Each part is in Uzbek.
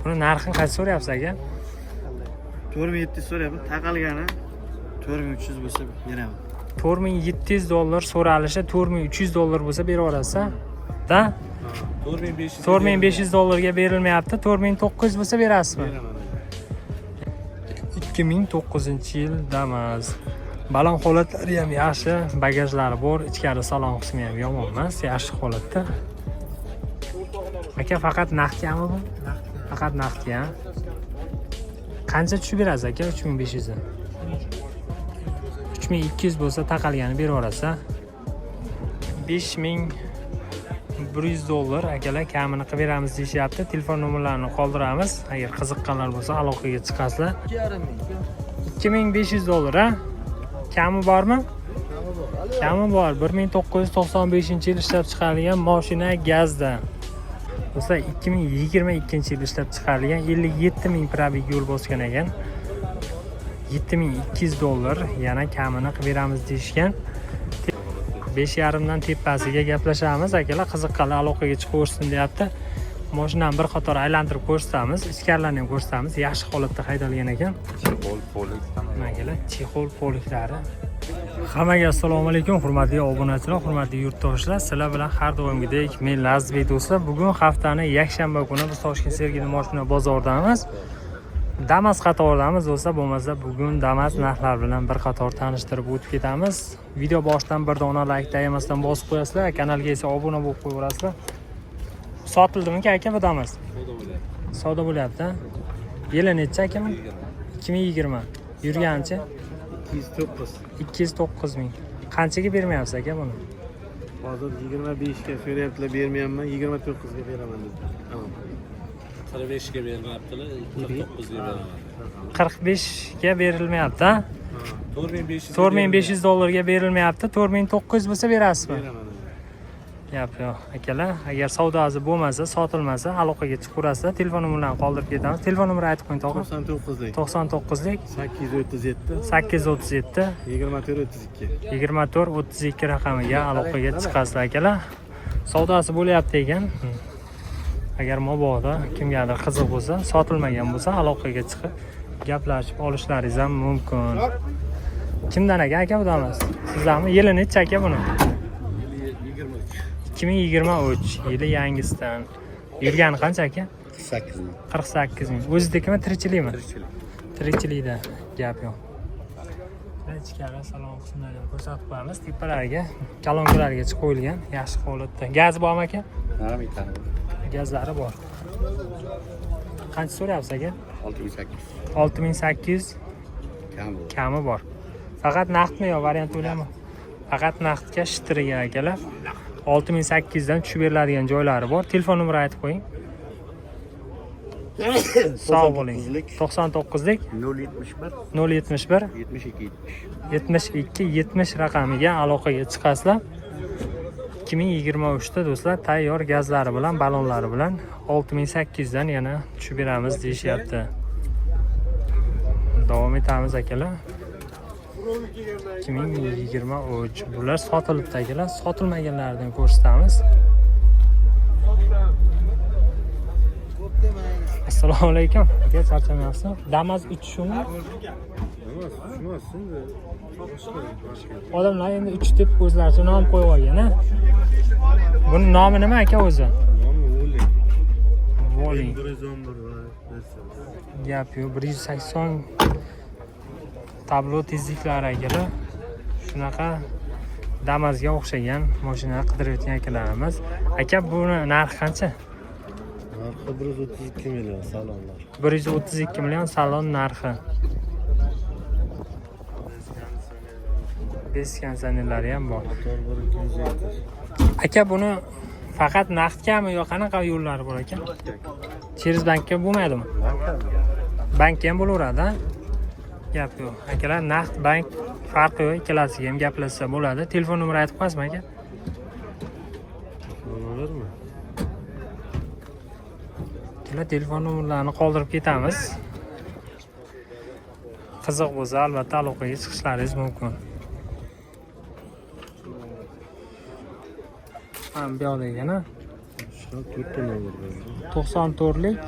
Buni narxini qancha so'rayapsiz aka? 4700 so'rayapman. Taqalgani 4300 bo'lsa beraman. $4700 so'ralishi, $4300 bo'lsa berib yuborasiz, da? $4500 ga berilmayapti, 4900 bo'lsa berasizmi? Beraman. 2009-yil Damas. Balon holatlari ham yaxshi, bagajlari bor, ichkari salon qismi ham yomon emas, yaxshi holatda. Aka faqat naqdgami bu? Faqat naqdga. Qancha tushib berasiz aka? 3500 dan. 3200 bo'lsa taqalgani berib yuborasiz. $5100 akalar kamini qilib beramiz deyishyapti. Telefon nomerlarini qoldiramiz. Agar qiziqqanlar bo'lsa aloqaga chiqasizlar. $2500 ha? Kami bormi? Kami bor. 1995-yil ishlab chiqarilgan mashina gazda. Bo'lsa 2022-yil ishlab chiqarilgan 57 000 probeg yo'l bosgan ekan. $7200 yana kamini qilib beramiz deyishgan. 5,5 dan tepasiga gaplashamiz. Akalar qiziqqanlar aloqaga chiqaversin deyapti. Mashinani bir qator aylantirib ko'rsatamiz, ichkarilarni ham ko'rsatamiz. Yaxshi holatda haydalgan ekan. Chexol polik Magalar chexol poliklari. Hammaga assalomu alaykum, hurmatli obunachilar, hurmatli yurtdoshlar. Sizlar bilan har doimgidek men Lazizbek do'stlar. Bugun haftaning yakshanba kuni biz Toshkent Sergeli mashina bozoridamiz. Damas qatoridamiz do'stlar. Bo'lmasa bugun Damas narxlari bilan bir qator tanishtirib o'tib ketamiz. Video boshidan bir dona like dayamasdan bosib qo'yasizlar, kanalga esa obuna bo'lib qo'yaverasizlar. Sotildimi aka bu Damas? Savdo bo'lyapti. Yili necha aka? 2020. Yurganicha 209 ming. Qanchaga bermayapsiz aka buni? Hozir 25 ga so'rayaptilar, bermayapman. 29 ga beraman dedi. Tamam. 45 ga bermayaptilar, 49 ga beraman. 45 ga berilmayapti, ha? $4500 ga berilmayapti. 4900 bo'lsa berasizmi? Beraman. Yo'q, akalar, agar savdosi bo'lmasa, sotilmasa, aloqaga chiqaverasizlar. Telefon nomerlarini qoldirib ketamiz. Telefon nomerini aytib qo'ying, tog'a. 99lik 99lik 837 837 2432 2432 raqamiga aloqaga chiqasizlar akalar. Savdosi bo'lyapti ekan. Agar mabodo kimgadir qiziq bo'lsa, sotilmagan bo'lsa, aloqaga chiqib gaplashib olishlaringiz ham mumkin. Kimdan aka bu Damas? Sizlarmi? Yili necha aka buni? 2023 yili yangisidan. Yurgani qancha aka? 48 ming. 48 ming. O'zidikimi, tirikchilikmi? Tirikchilikda gap yo'q. Ichkari salon qismlarini ko'rsatib qo'yamiz. Tepalariga, kalonkalarga chiqib qo'yilgan, yaxshi holatda. Gaz bormi aka? Ha, bitta. Gazlari bor. Qancha so'rayapsiz aka? 6800. 6800 kami bor. Faqat naqdmi yo variant to'laymi? Faqat naqdga shtriga akalar. 6800 dan tushib beriladigan joylari bor. Telefon nomerini aytib qo'ying. Sog' bo'ling. 99lik 071 071 72 70 raqamiga aloqaga chiqasizlar. 2023 da do'stlar tayyor gazlari bilan, balonlari bilan 6800 dan yana tushib beramiz deyishyapti. Davom etamiz akalar. 2023 bular sotilibdi akalar, sotilmaganlaridan ko'rsatamiz. Assalomu alaykum. Aka charchamayapsizmi? Damas 3 shumi? Odamlar endi 3 deb o'zlaricha nom qo'yib olgan, ha? Buni nomi nima aka o'zi? Voling. Gap yo'q, 180 tablo tezliklari akalar. Shunaqa Damasga o'xshagan mashina qidirayotgan akalarimiz. Aka buni narxi qancha? Narxi 132 million salonlar. 132 million salon narxi. Beskansanelari ham bor. Motor 1200. Aka buni faqat naqdgami yo qanaqa yo'llari bor aka? Cheers bankka bo'lmaydimi? Bankka ham bo'laveradi, ha? Gap yo'q. Akalar, naqd bank farqi yo'q, ikkalasiga ham gaplashsa bo'ladi. Telefon nomerini aytib qo'yasizmi aka? Bo'lavermi? Akalar, telefon nomerlarini qoldirib ketamiz. Qiziq bo'lsa, albatta aloqaga chiqishlaringiz mumkin. Ham bu yoqda ekan, ha? 94 nomer. 94lik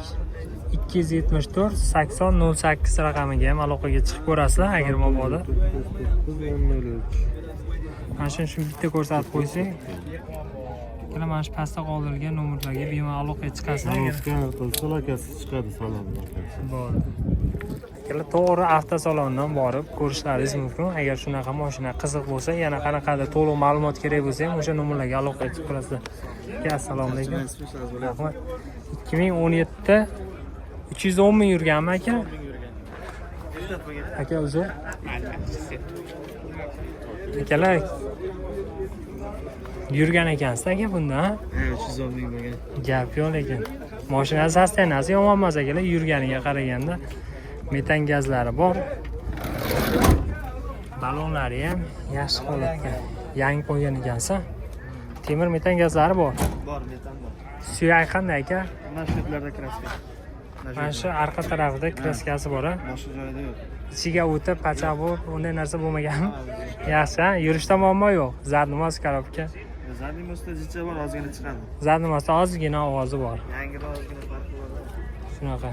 274 80 08 raqamiga ham aloqaga chiqib ko'rasizlar agar mabodo. 999 Mana shuni bitta ko'rsatib qo'ysak, mana mana shu pastda qoldirilgan nomerlarga bemalol aloqaga chiqasizlar. salakasi chiqadi salonni. Bo'ldi. Kelar to'g'ri avtosalondan borib ko'rishlaringiz mumkin. Agar shunaqa mashina qiziq bo'lsa, yana qanaqadir to'liq ma'lumot kerak bo'lsa ham o'sha nomerlarga aloqaga chiqib ko'rasizlar. Assalomu alaykum. Rahmat. 2017 310 ming yurganmi aka? Aka uzr. Akalar yurgan ekansiz aka bunda, ha? 310 ming bo'lgan. Gap yo'q lekin. Mashina sostenasi yomon emas akalar, yurganiga qaraganda metan gazlari bor. Balonlari ham yaxshi holatda. Yangi qo'ygan ekansiz. Temir metan gazlari bor. Bor, metan bor. Suyak qanday aka? Mana shu yerlarda kraska. Mana shu arqa tarafida kraskasi bor, ha? Boshqa joyda yo'q. Ichiga o'tib, pachabo, unday narsa bo'lmaganmi? Yaxshi, ha? Yurishda muammo yo'q. Zadnimos korobka. Zadning ustida jicha bor, ozgina chiqadi. Zadnimosda ozgina ovozi bor. Yangiroq ozgina farqi bor. Shunaqa.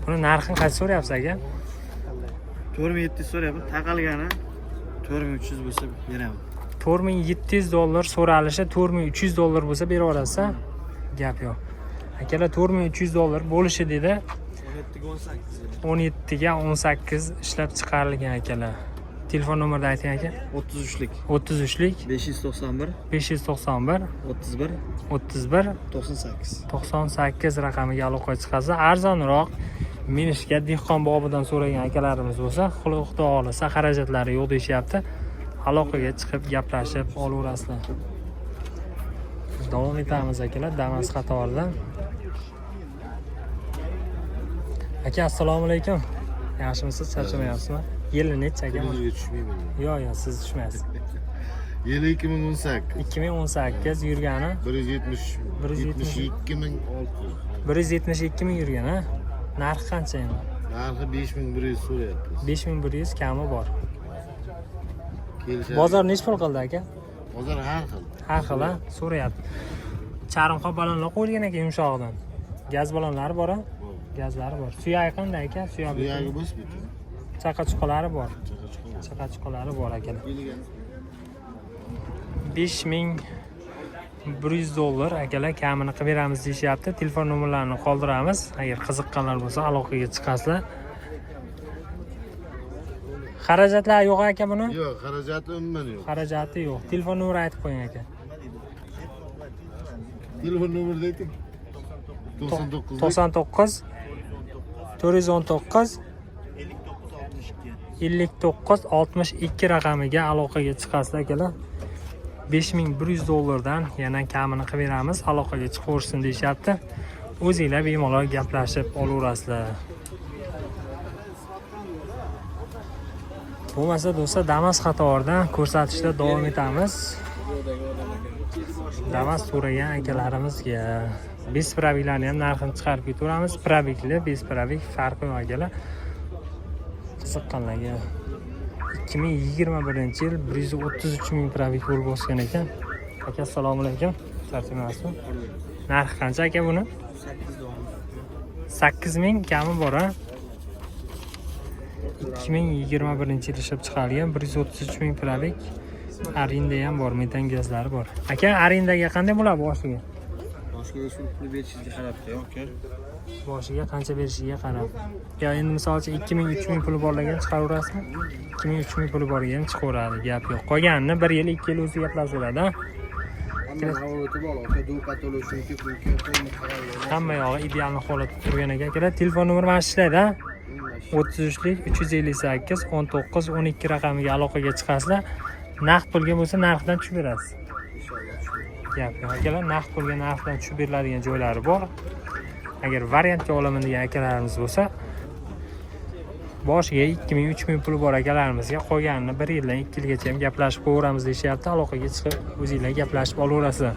Buni narxini qancha so'rayapsiz aka? 4700 so'rayapman. Taqalgani 4300 bo'lsa beraman. $4700 so'ralishi, $4300 bo'lsa beraverasiz, ha? Gap yo'q. Akalar $4300 bo'lishi dedi. 17 17 ga 18. ga 18 ishlab chiqarilgan akalar. Telefon nomerini ayting aka. 33lik 33lik 591 591 31 31 98. 98 raqamiga aloqaga chiqasiz. Arzonroq minishga dehqon bobidan so'ragan akalarimiz bo'lsa, xudo xolisa xarajatlari yo'q deyishyapti. Aloqaga chiqib gaplashib olaverasizlar. Davom etamiz akalar, Damas qatoridan. Aka, assalomu alaykum. Yaxshimisiz? Charchamayapsizmi? Yili necha aka? Yo'q, siz tushmaysiz. Yili 2018. 2018 yurgani 172 ming 172 ming yurgan, ha? Narxi qancha endi? Narxi 5100 so'rayapmiz. 5100 kami bor. Kelishadi. Bozor nech pul qildi aka? Bozor har xil. Har xil, ha? So'rayapti. Charmxob balonlar qo'yilgan ekan yumshog'idan. Gaz balonlari bor, ha? Gazlari bor. Suyagi qanday aka? Suyagi bo'sh bitta. Chaqa-chuqalari bor. Chaqa-chuqalari bor akalar. $5100 akalar kamini qilib beramiz deyishyapti. Telefon nomerlarini qoldiramiz. Agar qiziqqanlar bo'lsa aloqaga chiqasizlar. Xarajatlar yo'q aka buni? Yo'q, xarajati umuman yo'q. Xarajati yo'q. Telefon nomeri aytib qo'ying aka. Telefon nomerini ayting. 99 99 419 59 62 raqamiga aloqaga chiqasizlar akalar. $5100 dan yana kamini qilib beramiz. Aloqaga chiqaversin deyishyapti. O'zingizlar bemalol gaplashib olaverasizlar. Bo'lmasa do'stlar, Damas qatoridan ko'rsatishda davom etamiz. Damas so'ragan akalarimizga biz probiklarni ham narxini chiqarib ketaveramiz. Probikli, biz probik farqi yo'q akalar. Qiziqqanlarga 2021 yil 133 ming probik bo'lib o'sgan ekan. Aka, assalomu alaykum. Charchamayapsizmi? Narxi qancha aka buni? 8 ming kami bor, ha? 2021 yil ishlab chiqarilgan 133 ming probik. Arinda ham bor, metan gazlari bor. Aka, arindaga qanday bo'ladi boshiga? Boshiga shu pul berishiga qarab, yo'q-ku. Boshiga qancha berishiga qarab. Yo, endi masalan 2000-3000 puli borlarga chiqaraverasizmi? 2000-3000 puli borga ham chiqaveradi, gap yo'q. Qolganini 1 yil, 2 yil o'zi gaplashiladi, ha? Hamma yog'i ideal holatda turgan ekan. Telefon nomeri mana shu ishlaydi, ha? 33lik 358 19 12 raqamiga aloqaga chiqasizlar. Naqd pulga bo'lsa narxdan tushib berasiz. Gap yo'q akalar, naqd pulga narxdan tushib beriladigan joylari bor. Agar variantga olaman degan akalarimiz bo'lsa, boshiga 2000-3000 puli bor akalarimizga qolganini 1 yildan 2 yilgacha ham gaplashib qo'yaveramiz deyishyapti. Aloqaga chiqib o'zingizlar gaplashib olaverasizlar.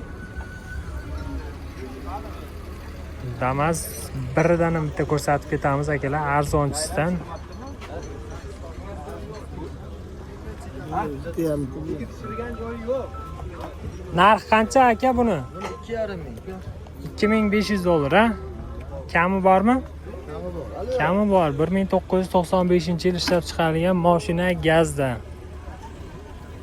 Damas biridan ham bitta ko'rsatib ketamiz akalar, arzonchisidan. Narx qancha aka buni? $2500, ha? Kami bormi? Kami bor. 1995-yil ishlab chiqarilgan mashina gazda.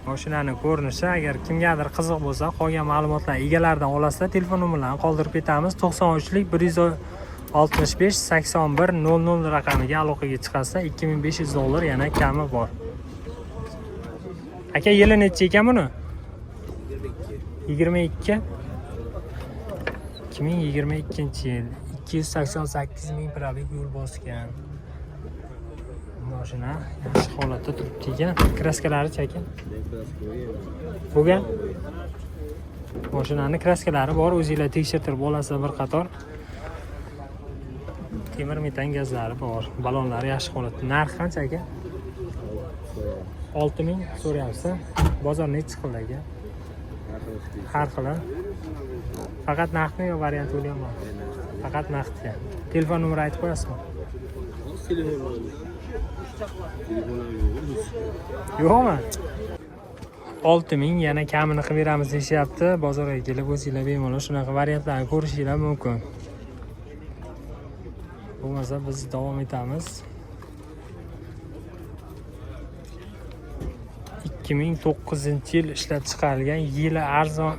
Mashinaning ko'rinishi, agar kimgadir qiziq bo'lsa, qolgan ma'lumotlar egalaridan olasizlar, telefon nomerlarini qoldirib ketamiz. 93lik 165 81 00 raqamiga aloqaga chiqasizlar. $2500 yana kami bor. Aka, yili necha ekan buni? 22. 2022-yil 288 ming probeg yo'l bosgan. Mashina yaxshi holatda turibdi ekan. Kraskalari ekan. Bo'lgan. Mashinaning kraskalari bor, o'zingizlar tekshirtirib olasizlar bir qator. Temir metan gazlari bor. Balonlari yaxshi holatda. Narx qancha aka? 6000 so'rayapsiz. Bozor necha qildi aka? Har xil. Faqat naqdmi yo variant ham bor? Faqat naqdga. Telefon nomeri aytib qo'yasizmi? Yo'qmi? 6000 yana kamini qilib beramiz deyapti. Bozorga kelib o'zingizlar bemalol shunaqa variantlarni ko'rishinglar mumkin. Bo'lmasa biz davom etamiz. 2009-yil ishlab chiqarilgan, yili arzon,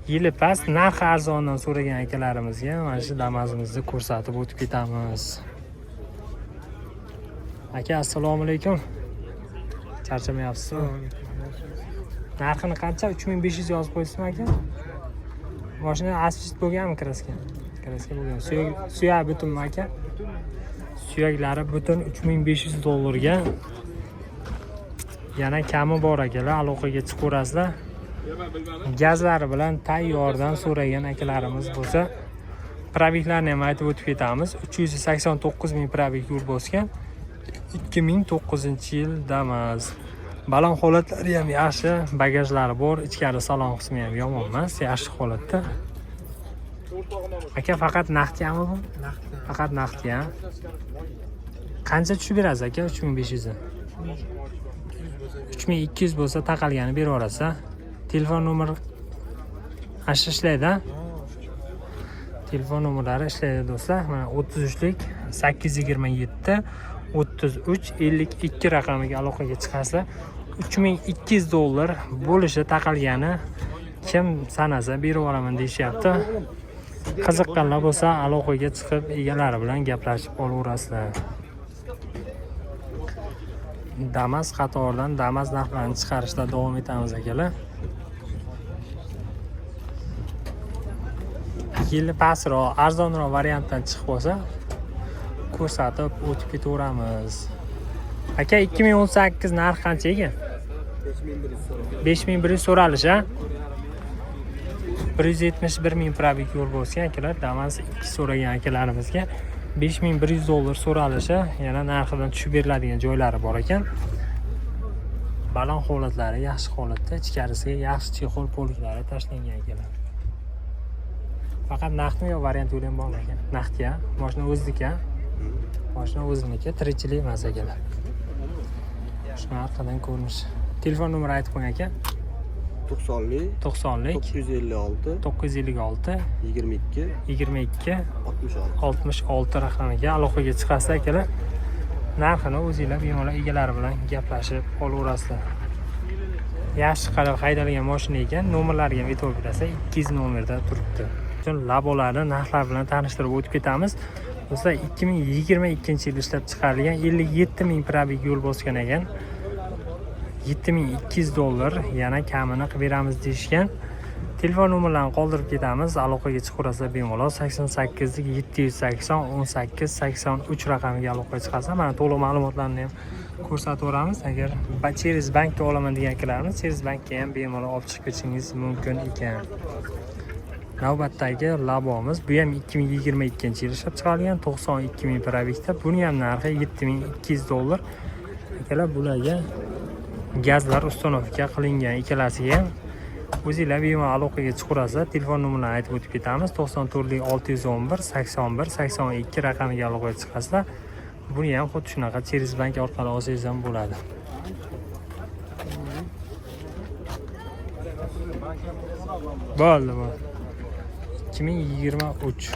yili past, narxi arzondan so'ragan akalarimizga mana shu Damas'imizni ko'rsatib o'tib ketamiz. Aka, assalomu alaykum. Charchamayapsizmi? Narxini qancha? 3500 yozib qo'ysizmi aka? Mashina asfalt bo'lganmi kraska? Kraska bo'lgan. Suyak butunmi aka? Suyaklari butun $3500 ga. Yana kami bor akalar, aloqaga chiqaverasizlar. Gazlari bilan tayyordan so'ragan akalarimiz bo'lsa, probeglarni ham aytib o'tib ketamiz. 389 ming probeg yo'l bosgan. 2009-yil Damas. Balon holatlari ham yaxshi, bagajlari bor, ichkari salon qismi ham yomon emas, yaxshi holatda. Aka, faqat naqdmi bu? Faqat naqdga. Qancha tushib berasiz aka? 3500 dan. 3200 bo'lsa taqalgani beraverasiz. Telefon nomeri ishlaydi. Telefon nomerlari ishlaydi do'stlar. Mana 33lik 827 33 52 raqamiga aloqaga chiqasizlar. $3200 bo'lishi taqalgani kim sanasa berib yuboraman deyishyapti. Qiziqqanlar bo'lsa aloqaga chiqib egalari bilan gaplashib olaverasizlar. Damas qatoridan Damas narxlarini chiqarishda davom etamiz akalar. Yili pastroq, arzonroq variantdan chiqib bo'lsa ko'rsatib o'tib ketaveramiz. Aka, 2018 narx qancha ekan? 5100 so'ralish, ha? 171 ming probeg yo'l bosgan akalar. Damas 2 so'ragan akalarimizga $5100 so'ralishi, yana narxidan tushib beriladigan joylari bor ekan. Balon holatlari yaxshi holatda, ichkarisiga yaxshi chexol poliklari tashlangan akalar. Faqat naqdmi yo variant yo'li ham bor ekan? Naqdga, mashina o'ziniki. Mashina o'ziniki, tirikchilik emas akalar. Shuni orqadan ko'rinish. Telefon nomeri aytib qo'ying aka. 90lik 956 956 22 22 66 66 raqamiga aloqaga chiqasiz akalar. Narxini o'zingizlar bemalol egalari bilan gaplashib olaverasizlar. Yaxshi qarab haydalgan mashina ekan, nomerlariga ham e'tibor berasiz. 200 nomerda turibdi. Labolarni narxlar bilan tanishtirib o'tib ketamiz. Do'stlar, 2022-yil ishlab chiqarilgan 57 ming probeg yo'l bosgan ekan. $7200 yana kamini qilib beramiz deyishgan. Telefon nomerlarini qoldirib ketamiz. Aloqaga chiqaverasizlar bemalol 88 780 18 83 raqamiga aloqaga chiqasizlar. Mana to'liq ma'lumotlarni ham ko'rsataveramiz. Agar Cheris bankka olaman degan akalarimiz Cheris bankka ham bemalol olib chiqib ketishingiz mumkin ekan. Navbatdagi labomiz, bu ham 2022-yil ishlab chiqarilgan 92 ming probegda. Buni ham narxi $7200. Akalar, bularga gazlar uстановka qilingan, ikkalasiga ham o'zingizlar bemalol aloqaga chiqaverasizlar. Telefon nomerlarini aytib o'tib ketamiz. 94lik 611 81 82 raqamiga aloqaga chiqasizlar. Buni ham xuddi shunaqa Cheris bank orqali olsangiz ham bo'ladi. Bo'ldi. 2023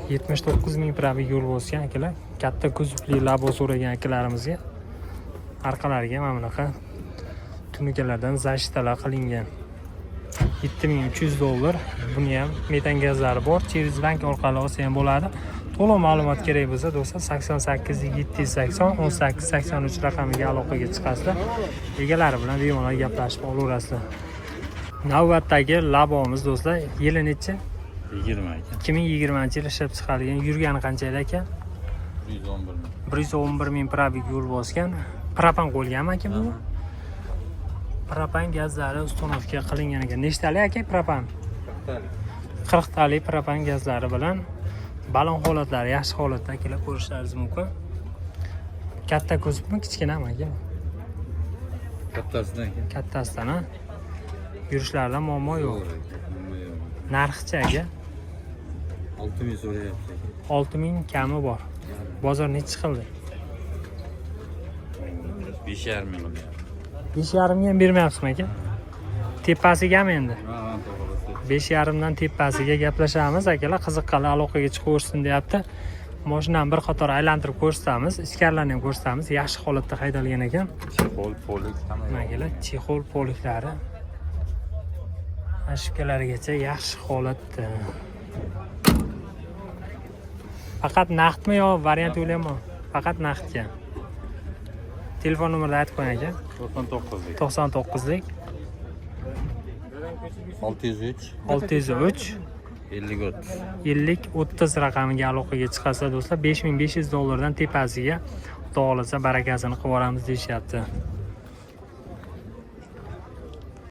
79 ming probeg yo'l bosgan akalar. Katta kuzovli labo so'ragan akalarimizga orqalariga mana bunaqa tunukalardan zashtalar qilingan. 7300 dollar. Buni ham metan gazlari bor. Через bank orqali olsa ham bo'ladi. To'liq ma'lumot kerak bo'lsa do'stlar 88 780 18 83 raqamiga aloqaga chiqasizlar. Egalari bilan bemalol gaplashib olaverasizlar. Navbatdagi labomiz do'stlar, yili necha? 20 aka. 2020-yil ishlab chiqarilgan. Yurgani qanchalik ekan? 111 ming probeg yo'l bosgan. Propan qo'yilganmi aka bu? Propan gazlari ustunovka qilingan ekan. Nechtalik aka propan? 40 talik propan gazlari bilan balon holatlari yaxshi holatda kelib ko'rishlaringiz mumkin. Katta kuzovmi, kichkinami aka? Kattasidan aka. Kattasidan, ha? Yurishlarida muammo yo'q. Narxi aka? 6000 so'rayapti. 6000 kami bor. Bozor nechi qildi? 5,5 ming. 5,5 ga ham bermayapsizmi aka? Tepasigami endi? 5,5 dan tepasiga gaplashamiz akalar. Qiziqqanlar aloqaga chiqaversin deyapti. Mashinani bir qator aylantirib ko'rsatamiz, ichkarilarni ham ko'rsatamiz. Yaxshi holatda haydalgan ekan. Chexol, polik hamma. Akalar, chexol poliklari ashkalarigacha yaxshi holatda. Faqat naqdmi yo variant yo'lami? Faqat naqdga. Telefon nomerini aytib qo'ying aka. 99lik 603 603 50 30 raqamiga aloqaga chiqasizlar do'stlar. 5500 dollardan tepasiga xudo xolasa barakasini qilib olamiz deyishyapti.